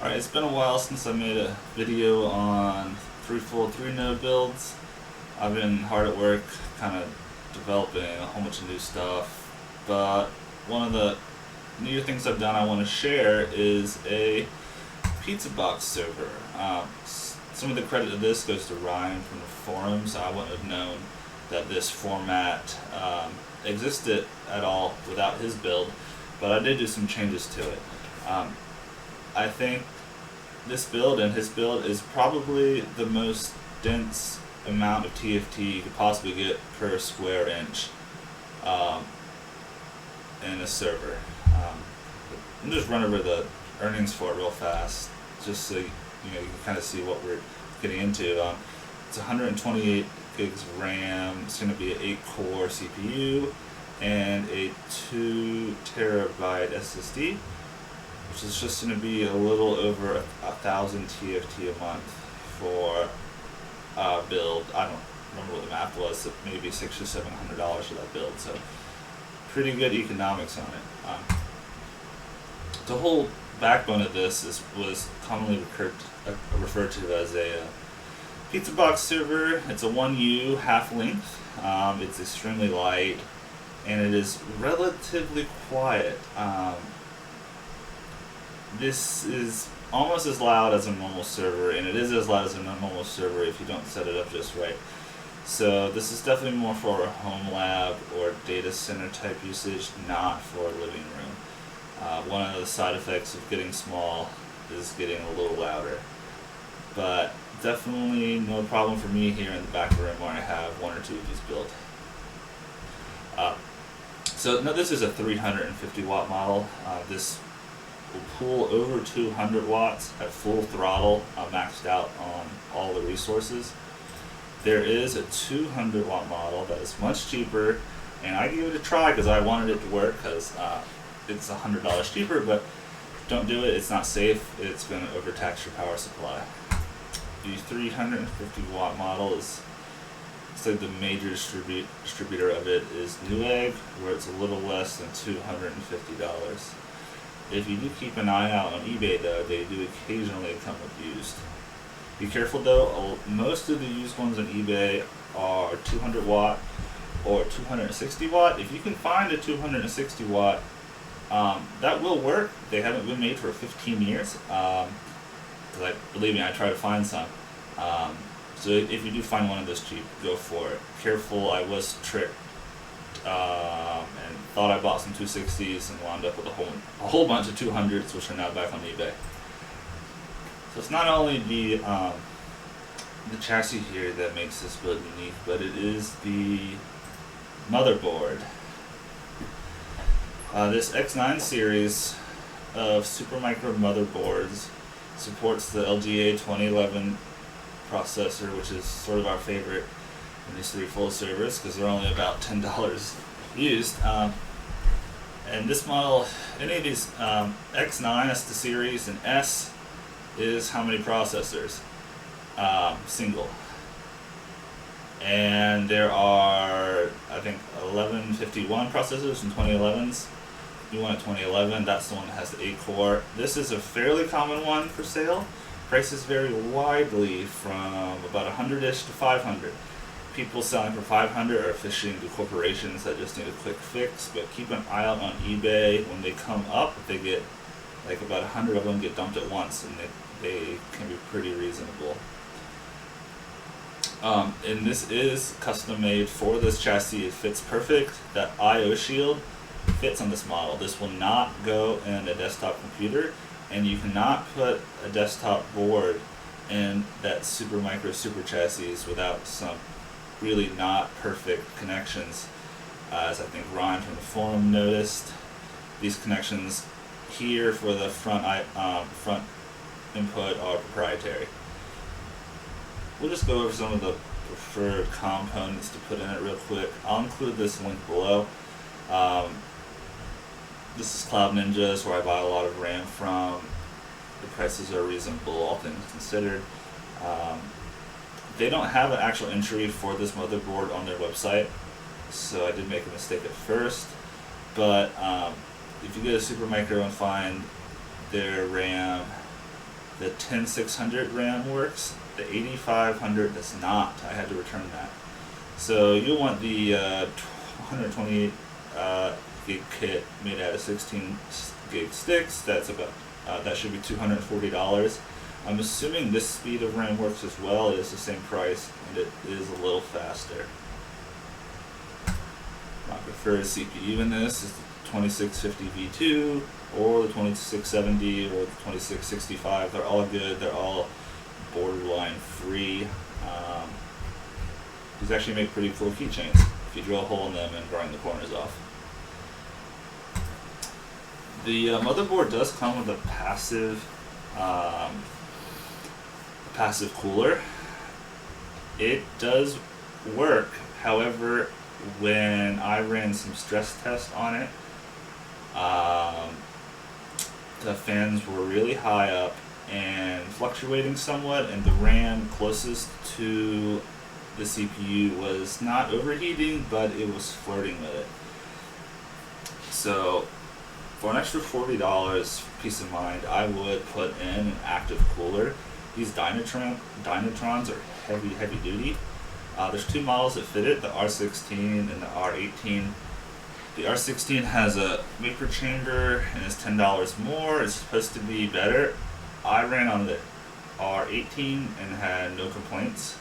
Alright, it's been a while since I made a video on Threefold 3-node builds. I've been hard at work kind of developing a whole bunch of new stuff, but one of the new things I've done I want to share is a pizza box server. Some of the credit of this goes to Ryan from the forums. I wouldn't have known that this format existed at all without his build, but I did do some changes to it. I think this build and his build is probably the most dense amount of TFT you could possibly get per square inch in a server. I'm just run over the earnings for it real fast, just so you can kind of see what we're getting into. It's 128 gigs of RAM. It's going to be an 8-core CPU and a 2 terabyte SSD, which is just going to be a little over 1,000 TFT a month for build. I don't remember what the math was, maybe $600 or $700 for that build, so pretty good economics on it. The whole backbone of this was commonly referred to as a pizza box server. It's a 1U half length. It's extremely light, and it is relatively quiet. This is almost as loud as a normal server, and it is as loud as a normal server if you don't set it up just right. So this is definitely more for a home lab or data center type usage, not for a living room. One of the side effects of getting small is getting a little louder, but definitely no problem for me here in the back room where I have one or two of these built. So now this is a 350 watt model. This will pull over 200 watts at full throttle, maxed out on all the resources. There is a 200 watt model that is much cheaper, and I gave it a try because I wanted it to work, because it's $100 cheaper, but don't do it, it's not safe, it's going to overtax your power supply. The 350 watt model is, it's like the major distributor of it is Newegg, where it's a little less than $250. If you do keep an eye out on eBay though, they do occasionally come with used. Be careful though, most of the used ones on eBay are 200 watt or 260 watt. If you can find a 260 watt, that will work. They haven't been made for 15 years. Believe me, I try to find some. So if you do find one of those cheap, go for it. Careful, I was tricked and thought I bought some 260s and wound up with a whole bunch of 200s, which are now back on eBay. So it's not only the chassis here that makes this build unique, but it is the motherboard. This X9 series of SuperMicro motherboards supports the LGA 2011 processor, which is sort of our favorite in these Threefold servers because they're only about $10 used. And this model, any of these X9, that's the series, and S is how many processors? Single. And there are, I think, 1151 processors in 2011s. If you want a 2011, that's the one that has the 8-core. This is a fairly common one for sale. Prices vary widely from about 100-ish to 500. People selling for 500 are fishing to corporations that just need a quick fix, but keep an eye out on eBay. When they come up, they get like about 100 of them get dumped at once, and they can be pretty reasonable. And this is custom made for this chassis. It fits perfect. That I/O shield fits on this model. This will not go in a desktop computer, and you cannot put a desktop board in that SuperMicro super chassis without some really not perfect connections. As I think Ryan from the forum noticed, these connections here for the front input are proprietary. We'll just go over some of the preferred components to put in it real quick. I'll include this link below. This is Cloud Ninjas, where I buy a lot of RAM from. The prices are reasonable, all things considered. They don't have an actual entry for this motherboard on their website, so I did make a mistake at first. But if you go to SuperMicro and find their RAM The 10600 RAM works. The 8500 does not. I had to return that. So you'll want the 128 gig kit made out of 16 gig sticks. That's about that should be $240. I'm assuming this speed of RAM works as well. It is the same price, and it is a little faster. My preferred CPU in this is the 2650 V2 or the 2670 or the 2665. They're all good. They're all borderline free. These actually make pretty cool keychains if you drill a hole in them and grind the corners off. The motherboard does come with a passive cooler. It does work. However, when I ran some stress tests on it, the fans were really high up and fluctuating somewhat, and the RAM closest to the CPU was not overheating, but it was flirting with it. So for an extra $40 peace of mind, I would put in an active cooler. These Dynatrons are heavy duty. There's two models that fit it, the R16 and the R18. The R16 has a vapor chamber and is $10 more. It's supposed to be better. I ran on the R18 and had no complaints.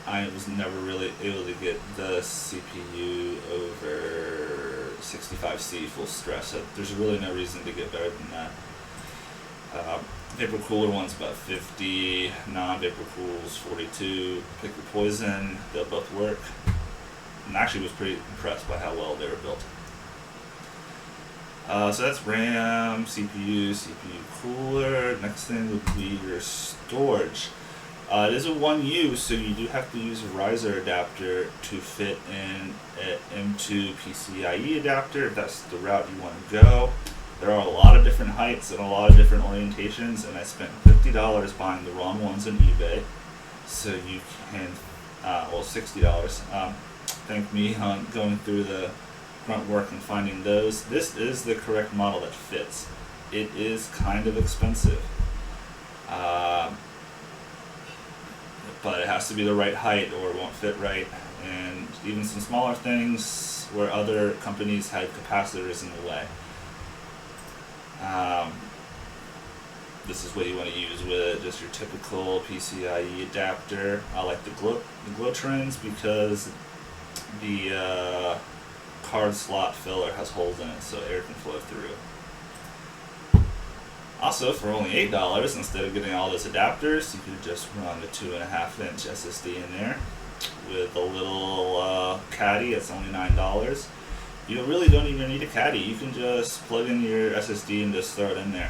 I was never really able to get the CPU over 65C full stress. So there's really no reason to get better than that. Vapor cooler one's about 50, non-vapor cools 42. Pick your poison, they'll both work. And actually was pretty impressed by how well they were built. So that's RAM, CPU cooler. Next thing would be your storage. It is a 1U, so you do have to use a riser adapter to fit in an M2 PCIe adapter if that's the route you want to go. There are a lot of different heights and a lot of different orientations, and I spent $50 buying the wrong ones on eBay. So you can, $60. Thank me on going through the grunt work and finding those. This is the correct model that fits. It is kind of expensive, but it has to be the right height or it won't fit right. And even some smaller things where other companies had capacitors in the way. This is what you want to use with it, just your typical PCIe adapter. I like the glow trends because the card slot filler has holes in it so air can flow through. Also, for only $8, instead of getting all those adapters, you could just run the 2.5-inch SSD in there with a little caddy. It's only $9. You really don't even need a caddy. You can just plug in your SSD and just throw it in there.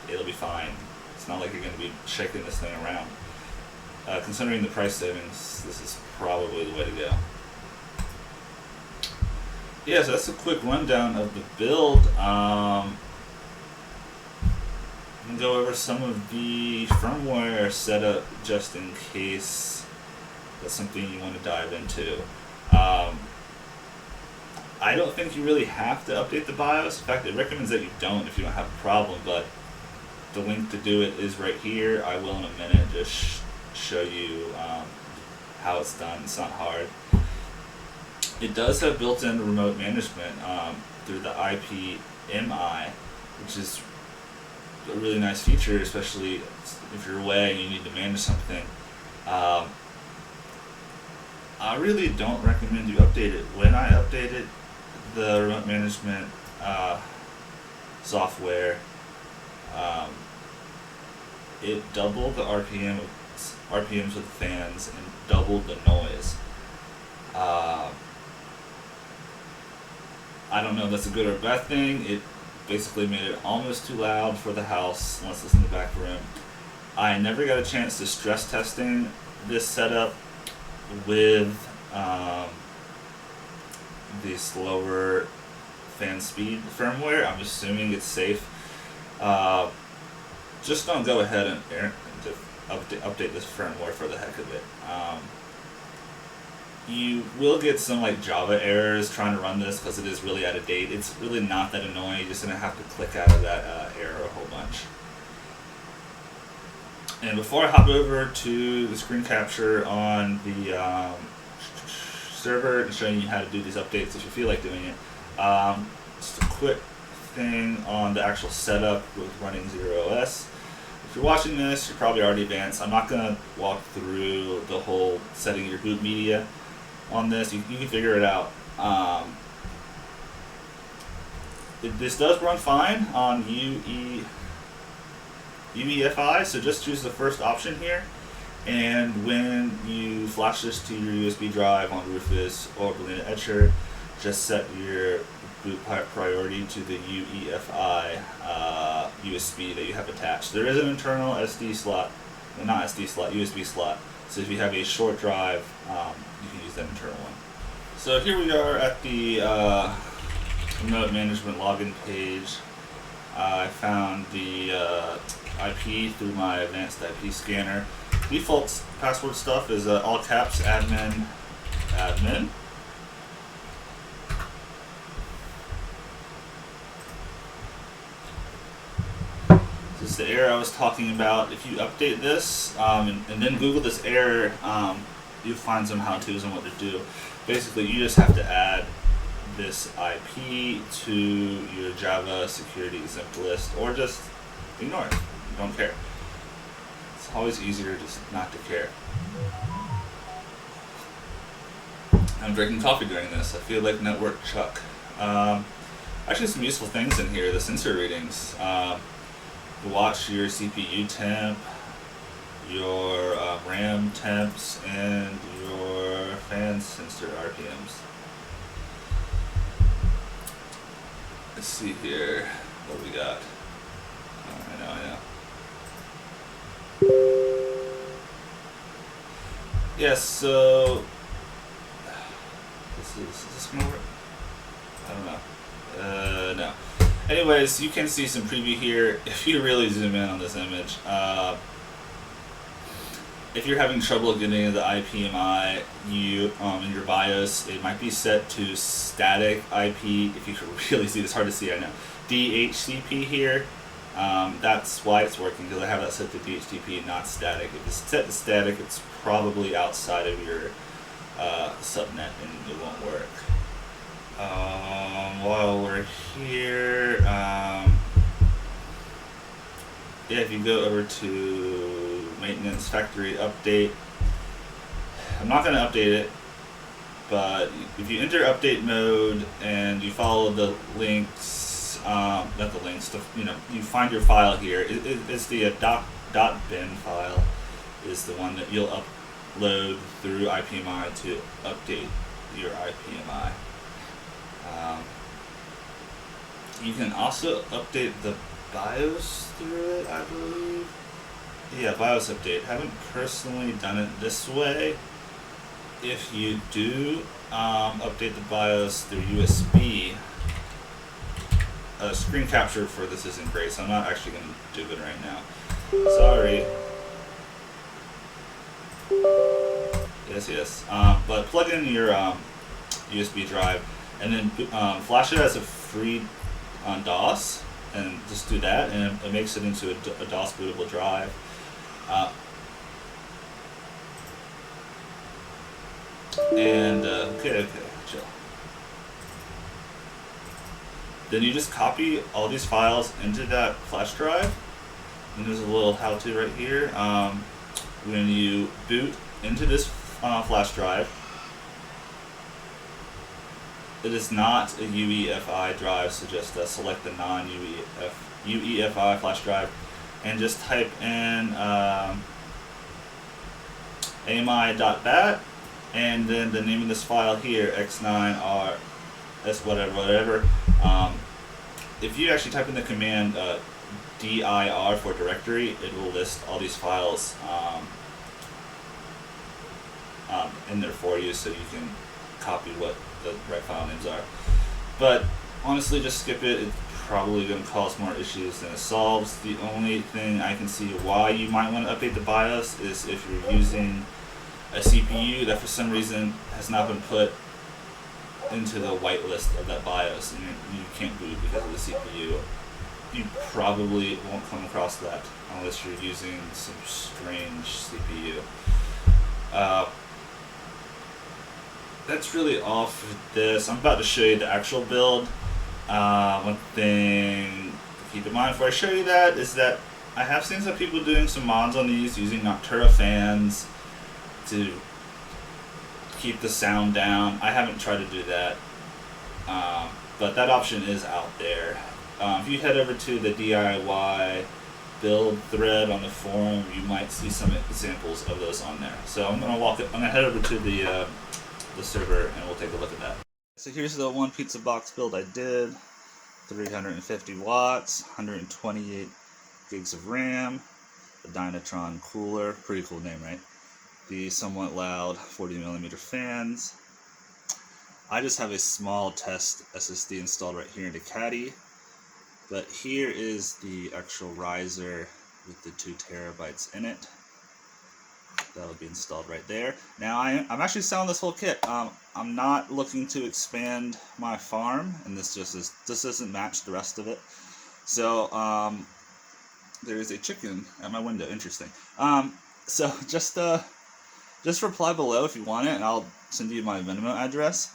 It'll be fine. It's not like you're going to be shaking this thing around. Considering the price savings, this is probably the way to go. Yeah, so that's a quick rundown of the build. I'm going to go over some of the firmware setup just in case that's something you want to dive into. I don't think you really have to update the BIOS. In fact, it recommends that you don't if you don't have a problem, but the link to do it is right here. I will in a minute just show you how it's done. It's not hard. It does have built-in remote management through the IPMI, which is a really nice feature, especially if you're away and you need to manage something. I really don't recommend you update it. When I updated the remote management software, it doubled the RPMs with the fans and doubled the noise. I don't know if that's a good or a bad thing. It basically made it almost too loud for the house once it's in the back room. I never got a chance to stress testing this setup with the slower fan speed firmware. I'm assuming it's safe. Just don't go ahead and update this firmware for the heck of it. You will get some like Java errors trying to run this because it is really out of date. It's really not that annoying. You're just going to have to click out of that error a whole bunch. And before I hop over to the screen capture on the server and showing you how to do these updates if you feel like doing it, just a quick thing on the actual setup with running 0OS. If you're watching this, you're probably already advanced. I'm not going to walk through the whole setting your boot media on this. You can figure it out. This does run fine on UEFI, so just choose the first option here. And when you flash this to your USB drive on Rufus or Balena Etcher, just set your boot priority to the UEFI USB that you have attached. There is an internal SD slot, well, not SD slot, USB slot. So if you have a short drive, you can use that internal one. So here we are at the remote management login page. I found the IP through my advanced IP scanner. Default password stuff is all caps admin. This is the error I was talking about. If you update this and then Google this error, you'll find some how-tos on what to do. Basically, you just have to add this IP to your Java security exempt list, or just ignore it. You don't care. It's always easier just not to care. I'm drinking coffee during this. I feel like Network Chuck. Actually, some useful things in here. The sensor readings. Watch your CPU temp, your RAM temps, and your fan sensor RPMs. Let's see here what we got. I know. Yes, so is this gonna work? I don't know. No. Anyways, you can see some preview here. If you really zoom in on this image, if you're having trouble getting into the IPMI, in your BIOS, it might be set to static IP. If you can really see, it's hard to see, I know. DHCP here, that's why it's working, because I have that set to DHCP, not static. If it's set to static, it's probably outside of your subnet and it won't work. While we're here, if you go over to maintenance factory update, I'm not going to update it, but if you enter update mode and you follow the links, not the links, you find your file here. It's the .bin file is the one that you'll upload through IPMI to update your IPMI. You can also update the BIOS through it, I believe. Yeah, BIOS update. Haven't personally done it this way. If you do update the BIOS through USB, screen capture for this isn't great, so I'm not actually going to do it right now. Sorry. Yes. But plug in your USB drive and then flash it as a free DOS, and just do that, and it makes it into a DOS bootable drive. Okay, chill. Then you just copy all these files into that flash drive, and there's a little how-to right here. When you boot into this flash drive, it is not a UEFI drive, so just select the non-UEFI flash drive and just type in ami.bat and then the name of this file here, x9rs whatever. If you actually type in the command dir for directory, it will list all these files in there for you, so you can copy what the right file names are. But honestly, just skip it. It's probably going to cause more issues than it solves. The only thing I can see why you might want to update the BIOS is if you're using a CPU that for some reason has not been put into the whitelist of that BIOS, and you can't boot because of the CPU you probably won't come across that unless you're using some strange CPU. That's really all for this. I'm about to show you the actual build. One thing to keep in mind before I show you that is that I have seen some people doing some mods on these using Noctura fans to keep the sound down. I haven't tried to do that, but that option is out there. If you head over to the DIY build thread on the forum, you might see some examples of those on there. So I'm gonna head over to the server and we'll take a look at that. So here's the one pizza box build I did. 350 watts, 128 gigs of RAM, the Dynatron cooler, pretty cool name, right? The somewhat loud 40mm fans. I just have a small test SSD installed right here in the caddy, but here is the actual riser with the 2 terabytes in it. That'll be installed right there. Now I'm actually selling this whole kit. I'm not looking to expand my farm, and this doesn't match the rest of it. So there is a chicken at my window. Interesting. So just reply below if you want it, and I'll send you my Venmo address.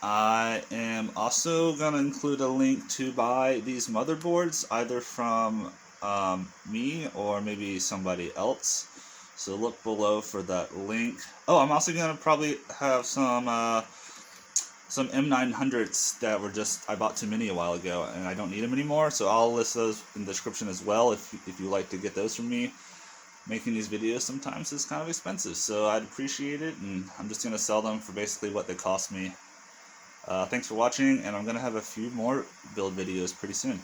I am also gonna include a link to buy these motherboards, either from me or maybe somebody else. So look below for that link. Oh, I'm also gonna probably have some M900s that were I bought too many a while ago, and I don't need them anymore. So I'll list those in the description as well if you like to get those from me. Making these videos sometimes is kind of expensive, so I'd appreciate it, and I'm just gonna sell them for basically what they cost me. Thanks for watching, and I'm gonna have a few more build videos pretty soon.